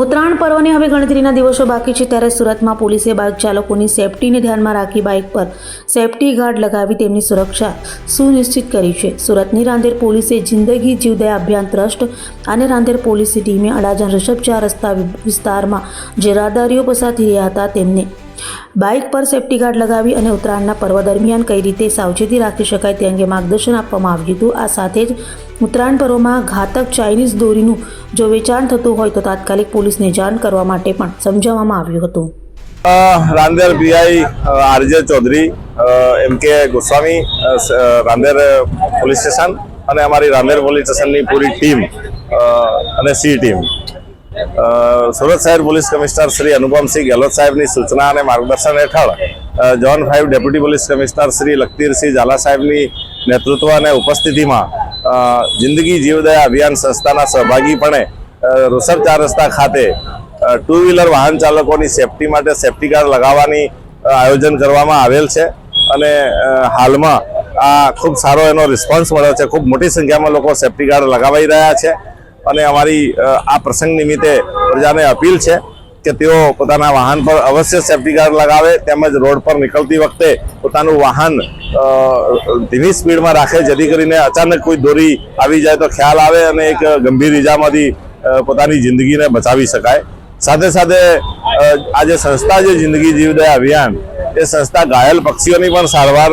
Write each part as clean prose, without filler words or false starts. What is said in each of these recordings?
ઉત્તરાયણ પર્વને હવે ગણતરીના દિવસો બાકી છે ત્યારે સુરતમાં પોલીસે બાઇક ચાલકોની સેફટીને ધ્યાનમાં રાખી બાઇક પર સેફટી ગાર્ડ લગાવી તેમની સુરક્ષા સુનિશ્ચિત કરી છે। સુરતની રાંદેર પોલીસે જિંદગી જીવદયા અભિયાન ટ્રસ્ટ અને રાંદેર પોલીસની ટીમે અડાજણ ઋષભ રસ્તા વિસ્તારમાં જે રાહદારીઓ પસાર થઈ રહ્યા હતા તેમને બાઇક પર સેફટી ગાર્ડ લગાવી અને ઉત્તરાયણના પર્વ દરમિયાન કઈ રીતે સાવચેતી રાખી શકાય તે અંગે માર્ગદર્શન આપવામાં આવ્યું હતું। આ સાથે જ ઉત્તરાયણ પર્વમાં ઘાતક ચાઇનીઝ દોરીનું જો વેચાણ થતું હોય તો તાત્કાલિક પોલીસને જાણ કરવા માટે પણ સમજાવવામાં આવ્યું હતું। Rander PI RJ Chaudhary MK Goswami Rander police station અને અમારી રાંદેર પોલીસ સ્ટેશનની પૂરી ટીમ અને સી ટીમ સુરત શહેર પોલીસ કમિશનર શ્રી અનુપમસિંહ ગેહલોત સાહેબની સૂચના અને માર્ગદર્શન હેઠળ zone 5 deputy police commissioner Shri Lakhdhirsinh Zala સાહેબની નેતૃત્વ અને ઉપસ્થિતિમાં જિંદગી જીવદયા અભિયાન સંસ્થાના સહભાગીપણે ઋષભ રસ્તા ખાતે ટુ વ્હીલર વાહન ચાલકોની સેફટી માટે સેફટી ગાર્ડ લગાવવાની આયોજન કરવામાં આવેલ છે અને હાલમાં આ ખૂબ સારો એનો રિસ્પોન્સ મળ્યો છે। ખૂબ મોટી સંખ્યામાં લોકો સેફટી ગાર્ડ લગાવાઈ રહ્યા છે અને અમારી આ પ્રસંગ નિમિત્તે પ્રજાને અપીલ છે કે તેઓ પોતાના વાહન પર અવશ્ય સેફટી ગાર્ડ લગાવે તેમજ રોડ પર નીકળતી વખતે પોતાનું વાહન ધીમી સ્પીડમાં રાખે જેથી કરીને અચાનક કોઈ દોરી આવી જાય તો ખ્યાલ આવે અને એક ગંભીર ઈજામાંથી પોતાની જિંદગીને બચાવી શકાય। સાથે સાથે આ જે સંસ્થા છે જિંદગી જીવદયા અભિયાન એ સંસ્થા ઘાયલ પક્ષીઓની પણ સારવાર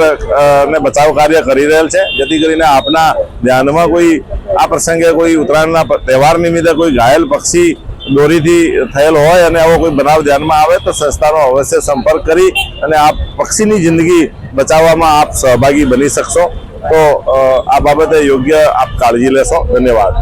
ને બચાવ કાર્ય કરી રહેલ છે જેથી કરીને આપના ધ્યાનમાં કોઈ આ પ્રસંગે કોઈ ઉત્તરાયણના તહેવાર નિમિત્તે કોઈ ઘાયલ પક્ષી દોરીથી થયેલ હોય અને આવો કોઈ બનાવ ધ્યાનમાં આવે તો સંસ્થાનો અવશ્ય સંપર્ક કરી અને આ પક્ષીની જિંદગી બચાવવામાં આપ સહભાગી બની શકશો। તો આ બાબતે યોગ્ય આપ કાળજી લેશો। ધન્યવાદ।